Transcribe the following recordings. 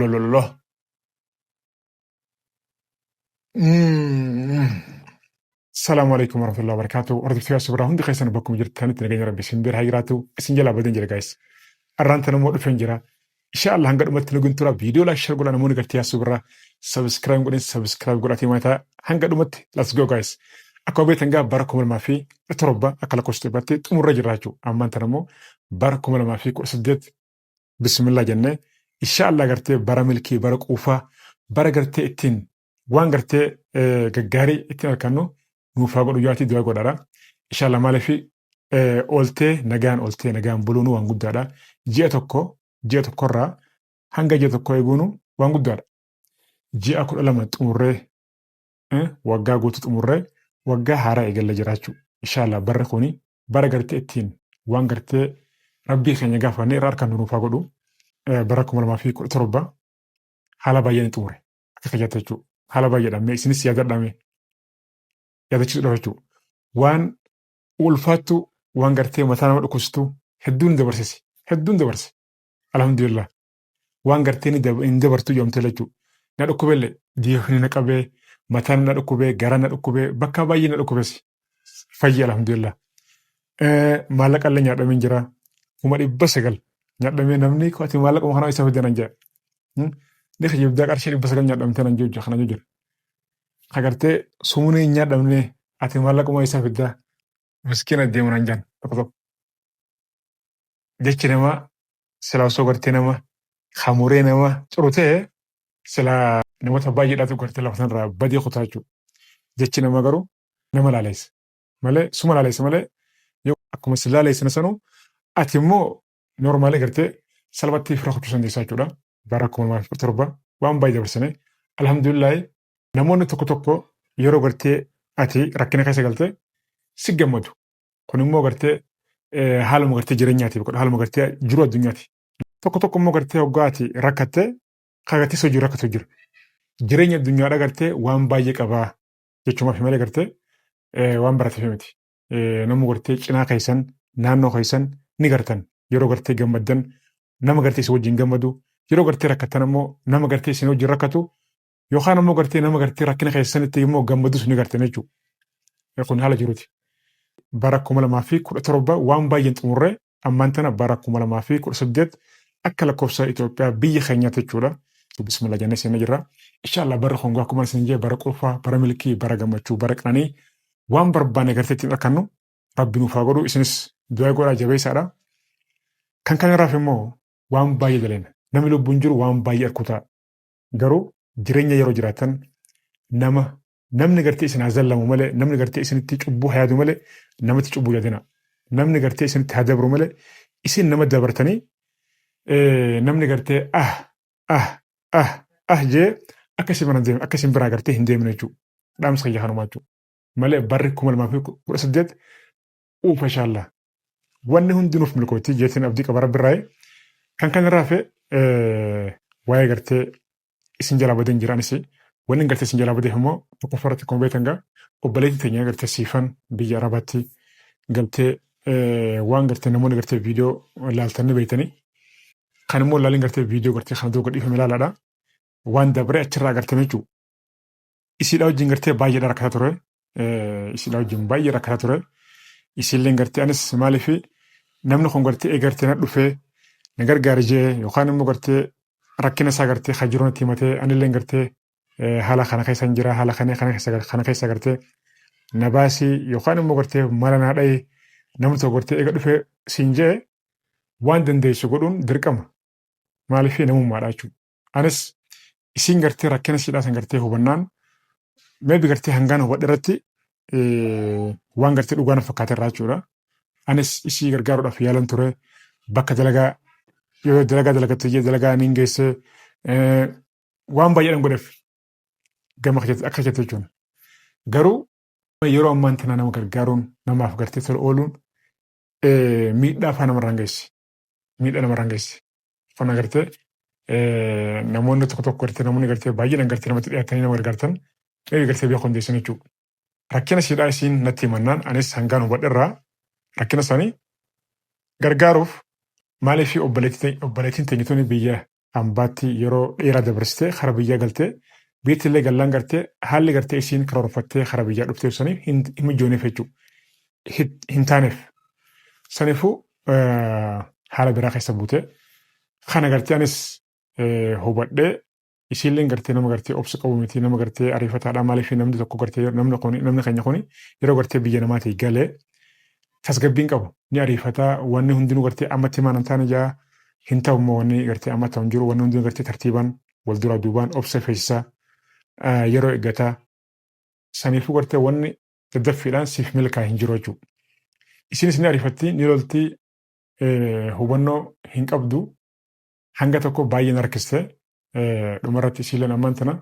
Lolololo. Salaamu alaikum warahmatullahi wabarakatuh. Hordoftoota suuraa hundi keessan bakkuma jirtanitti nageenya rabbi isin bira haa jiraatu. Isin jalaa badan jira guys. Arraanta namoo dhufeen jira. Inshallah hanga dhumatti nu guntura viidiyoo laak share godha namoonni gartee yaasuu birraa subscribe godhatee maataa hanga dhumatti let's go guys. Akkuma beektan gaa bara 2017 akka lakkoofsa Itoophiyaatti xumurra jirra jechuudha. Ammaan tana immoo bara 2018 bismillah jennee inshallah gartee bara milkii bara quufaa bara gartee ittiin waan gartee gaggaarii ittiin argannu nuufaa godhu yaati du'a godhaadha. Inshallah maaliif ooltee nagaan buluun waan guddaadha. Ji'a tokkorraa hanga ji'a tokko eeguun waan guddaadha. Ji'a 12 xumurree waggaa guutuu xumurree waggaa haaraa eegalla jiraachuu. Inshallah barri kuni bara gartee ittiin waan gartee rabbii keenya gaafannee irraa harkaan nuufaa godhu bara 2017 haala baay'een xumure akka fayyadatu jechuudha. Haala baay'eedhaan isinis yaadachiisuudhaaf jechuudha. Waan ulfaattu waan gartee mataa nama dhukkubsitu hedduun dabarse. Alhamdulillah. Waan gartee hin dabartu yoomtee jechuudha. Na dhukkubellee diifni na qabee mataan na dhukkubee garaan na dhukkubee bakka baay'ee na dhukkubees fayyi alhamdulillah. Maallaqallee nyaadhamee jira. 900 nyaadhamee namni ati maallaqa kana isa fidan jaa. Ni xiyyeebdaa qarshii 900 nyaadhamtee nan jojja kana jojja. Agartee sumuni nyaadhamne ati maallaqa isa fiddaa miskiina deemu nan jaan tokko. Jechi nama silaa osoo gartee nama hamuree nama curutee silaa namoota baay'eedhaatu gartee lafa sanarraa badii kutaa jechuudha. Jechi nama garuu nama laaleessa malee suma laaleessa malee yoo akkuma si laaleessina sanuu ati immoo noormaalee gartee salphatti fira kutusan dandeessaa jechuudha. Bara 2017 waan baay'ee dabarsine alhamdulillah namoonni tokko yeroo gartee ati rakkina keessa galtee si gammadu. Kun immoo gartee haaluma gartee jireenyaatiif godha haaluma gartee jiru addunyaati. Tokko immoo gartee hoggaa ati rakkattee kaagattee sojii rakkatu jira. Jireenya addunyaadhaa gartee waan baay'ee qabaa jechuumaaf malee gartee waan barateef miti. Namni gartee cinaa keessan naannoo keessan ni gartan yeroo gartee gammaddan nama gartee isin wajjin gammadu yeroo gartee rakkattan immoo nama gartee isin wajjin rakkatu yookaan immoo gartee nama gartee rakkina keessanitti immoo gammadus ni gartan jechuudha. Kun haala jiruuti. Bara 2017 waan baay'een xumurree ammaan tana bara 2018 akka lakkoofsa Itoophiyaa biyya keenyaatti jechuudha. Bismillah jennee seenaa jirra. Inshallah bara hongaa akkuma isin jee bara quufaa bara milkii bara gammachuu bara qananii waan barbaanne gartee ittiin argannu rabbi nuuf haa godhu isinis du'a godhaa jabeessaadha. Kan kanarraaf immoo waan baay'ee daleena. Namni lubbuun jiru waan baay'ee arkutaa. Garuu jireenya yeroo jiraatan namni gartee isin hazallamu malee namni gartee isinitti cubbuu hayaadu malee namatti cubbuu yaadina. Namni gartee isinitti hadabru malee isin nama dabartanii namni gartee jee akka isin biraa gartee hin deemne jechuudha. Dhaamsa kiyya kanumaa jechuudha. Malee barri 2018 uufa inshallah. Wanni hundi nuuf milkooti jeetiin abdii qaba rabbi irraa kan kanarraa fe waa'ee gartee isin jalaa badan jiraanis wanni gartee isin jalaa badeef immoo tokko farratti akkuma beektan gaa obboleetti teenya gartee siifan biyya arabaatti galtee waan gartee namoonni gartee viidiyoo laaltanii beektanii kan immoo laalin gartee viidiyoo gartee kana dura dhiifame ilaalaadha waan dabaree achirraa gartanii jechuudha. Isiidhaa wajjin gartee baay'ee rakkataa ture. Isilleen gartee anis maaliif namni kun gartee eegartee na dhufee na gargaari jee yookaan immoo gartee rakkina isaa gartee hajiroonatti himatee anilleen gartee haala kana keessa hin jira haala kana keessa gartee na baasii yookaan immoo gartee mala naa dha'ee namni tokko gartee eega dhufee siin jee waan dandeessu godhuun dirqama maaliif namummaadha jechuudha. Anis isiin gartee rakkina siidhaa san gartee hubannaan meebi gartee hangaan hubadhe irratti waan gartee dhugaa na fakkaate irraa jechuudha. Anis isii gargaaruudhaaf yaalan ture bakka dalagaa yoo dalagattu iyyee dalagaa niin geessee waan baay'eedhaan godheef gama akka jette jechuudha. Garuu yeroo ammaan tana nama gargaaruun namaaf gartee tola ooluun miidhaa faa namarraan geessi. Miidhaa namarraan geessi. Fana gartee namoonni tokko gartee namoonni gartee baay'eedhaan gartee namatti dhiyaatanii nama gargaartan gartee beekuu dandeessan jechuudha. Rakkina siidhaa isiin natti himannaan anis hangaan hubadhe irraa rakkina isaanii gargaaruuf maaliif obboleettiin teenyitoonni biyya ambaatti yeroo dheeraa dabarsitee kara biyyaa galtee biyyattillee gallaan gartee haalli gartee isiin karoorfattee kara biyyaa dhuftee saniif hin mijooneef jechuudha. Hin taaneef. Saniifuu haala biraa keessa buutee kana gartee anis hubadhee isiillee gartee nama gartee obsa qabu miti nama gartee ariifataadha maaliif namni tokko gartee namni keenya kuni yeroo gartee biyya namaatii galee tasgabbiin qabu ni ariifataa wanni hundinuu gartee ammatti maan taane jaa hin ta'u immoo wanni gartee amma ta'u hin jiru wanni hundinuu gartee tartiibaan wal duraa duubaan obsa feesisaa yeroo eeggataa saniifuu gartee wanni daddaffiidhaan siif milkaa hin jiru jechuudha. Isinis ni ariifatti ni loltii hubannoo hin qabdu hanga tokko baay'ee na rakkistee dhumarratti isiilleen ammaan tana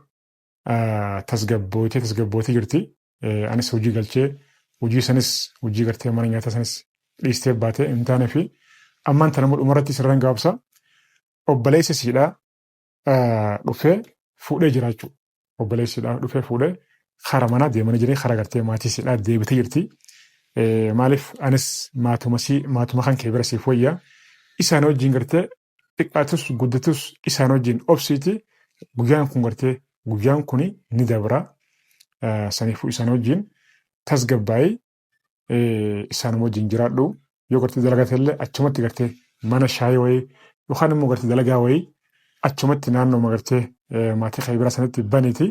tasgabbootii jirti. Anis hojii galchee hojii sanis hojii gartee mana nyaataa sanis dhiistee baatee hin taanee fi ammaan tana dhumarratti sirraan gaabsa obboleessa isiidhaa dhufee fuudhee jira jechuudha. Obboleessi isiidhaa dhufee fuudhee kara manaa deemanii jiranii kara gartee maatii isiidhaa deebitee jirti. Maaliif anis maatuma kan kee bira siif wayyaa isaan wajjin gartee xiqqaatus guddatus isaan wajjin obsiiti guyyaan kun gartee guyyaan kuni ni dabra saniifuu isaan wajjin tasgabbaa'ee isaan wajjin jiraadhu yoo gartee dalagatellee achumatti gartee mana shaayii wayii yookaan immoo gartee dalagaa wayii achumatti naannoo gartee maatii kee bira sanitti baniiti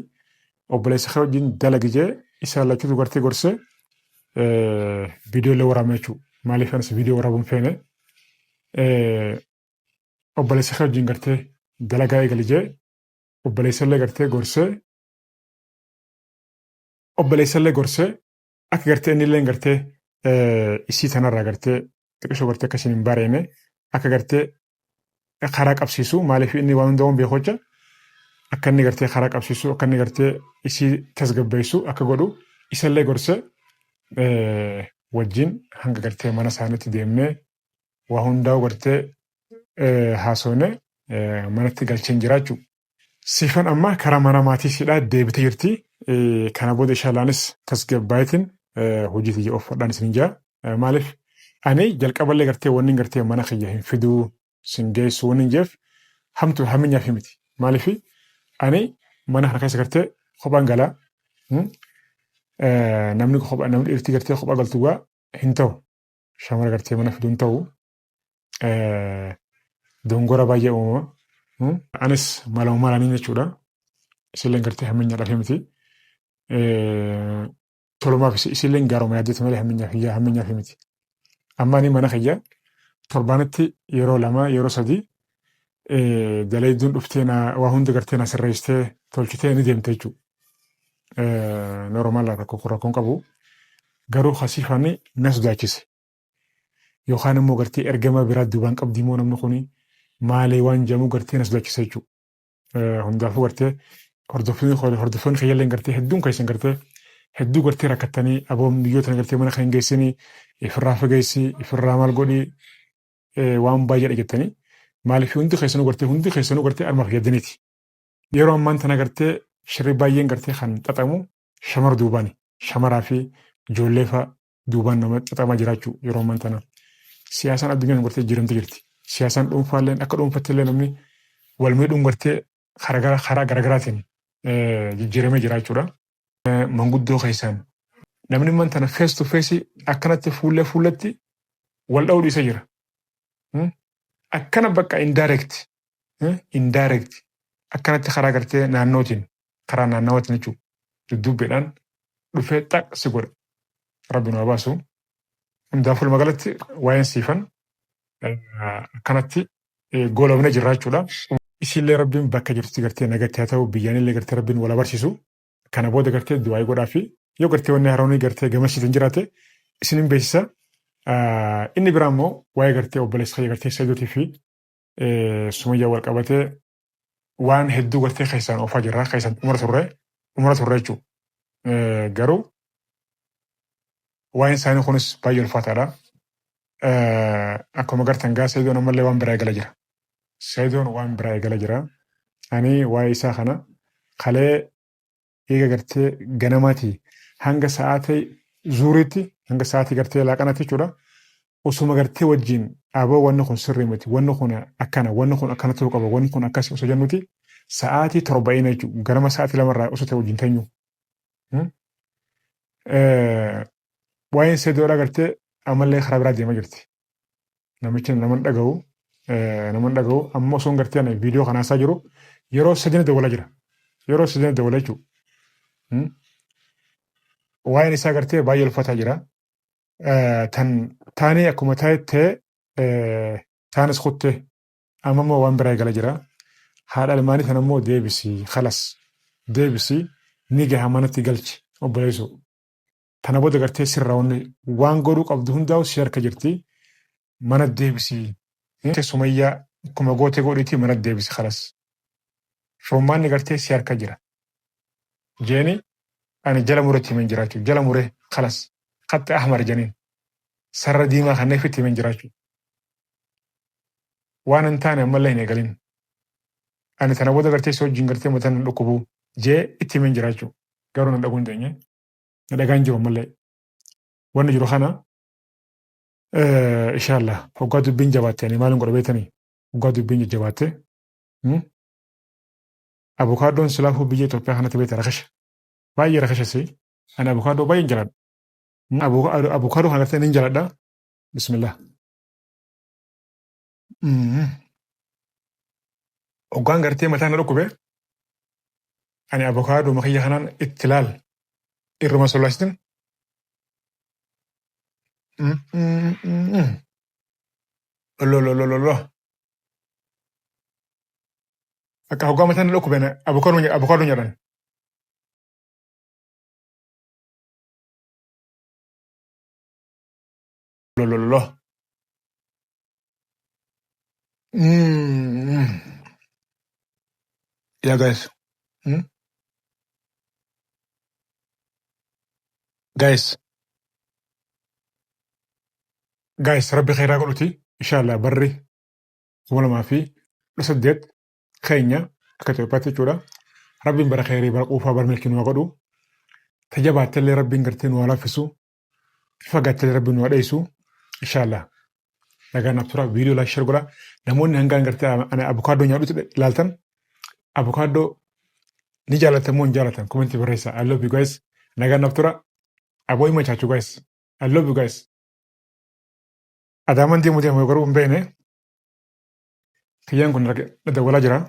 obboleessa kee wajjin dalagijee isaan lachuutu gartee gorsee viidiyoolee waraabame jechuudha. Maaliif anis viidiyoo waraabuun feene obboleessa kee wajjin gartee dalagaa eegalijee obboleessallee gartee gorsee akka gartee innillee gartee isii tanarraa gartee xiqqishoo gartee akkasiin hin bareene akka gartee karaa qabsiisu maaliif inni waan hundaa waan beekocha akka inni gartee karaa qabsiisu akka inni gartee isii tasgabbeessu akka godhu isallee gorsee wajjin hanga gartee mana isaaniitti deemnee waa hundaa gartee haasofne manatti galcheen jiraachuu. Siifan amma karaa mana maatii siidhaa deebitee jirti. Kana booda ishaalaanis tasgabbaa'eetiin hojii tiyya of fudhaan isin jaa. Maaliif ani jalqaballee gartee wanni gartee mana kiyya hin fiduu sin geessu wanni jeef hamtu haminyaaf miti. Maaliif ani mana kana keessa gartee kophaan galaa. Namni dhiirtii gartee kophaa galtuugaa hin ta'u. Shamara gartee mana fiduu hin ta'u. Dongora baay'ee uumama. Anis malaanii jechuudha. Isilleen gartee haminyaadhaaf miti. Tolumaaf isilleen gaaroma yaaddeetu malee haminyaaf miti. Amma ani mana kiyya torbaanitti yeroo 2 yeroo 3 dalayduun dhuftee waa hundi gartee na sirreessitee tolchitee ni deemte jechuudha. Normaal rakkoon qabu garuu hasiifanii na sodaachise. Yookaan immoo gartee ergama biraa duubaan qabdi immoo namni kuni maalee waan jedhamu gartee na sodaachise jechuudha. Hundaafuu gartee hordoftoonni fayyalleen gartee hedduun keessan gartee hedduu gartee rakkattanii aboon biyyoota gartee mana kan geessanii ifirraa fageessi ifirraa maal godhii waan baay'eedha jettanii maaliif hundi keessanuu gartee armaaf yaddaniiti. Yeroo ammaan tana gartee shirri baay'een gartee kan xaxamu shamar duubaani. Shamaraa fi ijoollee fa'a duubaan nama xaxamaa jiraachuu yeroo ammaan tana. Siyaasaan addunyaan gartee jiramte jirti. Siyaasaan dhuunfaalleen akka dhuunfattillee namni wal miidhuun gartee karaa garaagaraatiin jijjiiramee jiraachuudha. Manguddoo keessaan namni man tana face to face akkanatti fuulletti wal dha'uu dhiisa jira. Akkana bakka indirect akkanatti karaa gartee naannootiin karaa naannawaatiin jechuudha. Dudduubbeedhaan dhufee xaqsi godha. Rabbi nu baasu. Hundaafuu magaalatti waa'een siifan akkanatti goolabnee jiraachuudha. Isiillee rabbiin bakka jirtutti gartee nagatti haa ta'u biyyaanillee gartee rabbiin wal barsiisu. Kana booda gartee du'aa godhaa fi yoo gartee wanni haroonii gartee gamasiitiin jiraate isinin beeksisa. Inni biraa immoo waa'ee gartee obboleessa kiyya gartee Sayyidootii fi Sumayyaa wal qabatee waan hedduu gartee keessaan oofaa jirra. Keessaan umra turre jechuudha. Garuu waa'een isaanii kunis baay'ee ulfaataadha. Akkuma gartan gaa Sayyidoon ammallee waan biraa eegala jira. Sayyidoon waan biraa eegala jira. Ani waa'ee isaa kana kalee eega gartee ganamaatii hanga sa'aatii zuuriitti hanga sa'aatii gartee laaqanaatti jechuudha. osuma gartee wajjin aboo wanni kun sirrii miti wanni kun akkana wanni kun akkana ta'uu qaba wanni kun akkas osoo jennuti sa'aatii 40 jechuudha ganama sa'aatii 2 osoo ta'e wajjin teenyu. Waa'een seedoodhaa gartee ammallee karaa biraa deemaa jirti. Namichi naman dhaga'u amma osoo gartee ana viidiyoo kanaasaa jiru yeroo sadii dawwalaa jira. Yeroo sadii dawwalaa jechuudha. Waa'een isaa gartee baay'ee ulfaataa jira. Taanii akkuma ta'e taanis kuttee amma immoo waan biraa eegala jira. Haadha ilmaanii tan immoo deebisii khalas deebisii ni gaha manatti galchi obboleessu. Tana booda gartee sirraa waan godhuu qabdu hundaa'u si harka jirti. Mana deebisii. Sumayyaa akkuma gootee godhiitii mana deebisii khalas. Shommaanni gartee si harka jira. Jeeni ani jala mureetti himan jiraachuu jala muree khalas. Qaxxee ahmar janiin. Sarra diimaa kanneen fitti himan jiraachuu. Waan hin taane ammallee hin eegalin. Ani tana booda gartee si wajjin gartee mataan dhukkubuu jee itti himan jiraachuu. Garuu nan dhaguu hin teenye. Na dhagaan jiru ammallee. Wanni jiru kana inshallah hoggaa dubbiin jabaatte ani maaliin godha beektanii hoggaa dubbiin jabaatte abukaadoon silaafuu biyya Itoophiyaa kanatti beekta rakasha baay'ee rakashasi ani abukaadoo baay'een jaladha abukaadoo kana gartee nin jaladha bismillah hoggaan gartee mataa na dhukkube ani abukaadoo makiyya kanaan itti laal irruma sollaasitin Lolo. Akka hoggaa mataan dhukkube abukaadoo nyaadhan. Lolo. Yeah, guys. Guys, rabbi khairaa godhuti. Inshallah barri 2018 keenya akka Itoophiyaatti jechuudha. Rabbiin bara khairii bara quufaa bara milkii nu godhu. Tajaabaattillee rabbiin gartee nu laaffisu. Fagaattillee rabbiin nu dheessu. Inshallah. Nagaan abtura viidiyoo laayik share godha. Namoonni hangaan gartee ani abukaadoo nyaadhutti ilaaltan abukaadoo ni jaalatan moo hin jaalatan komentii barreessa. I love you guys. Nagaan abtura aboo hima chaachuu guys. I love you guys. Adaaman deemu garuu hin beekne kiyyaan kun dawwalaa jira.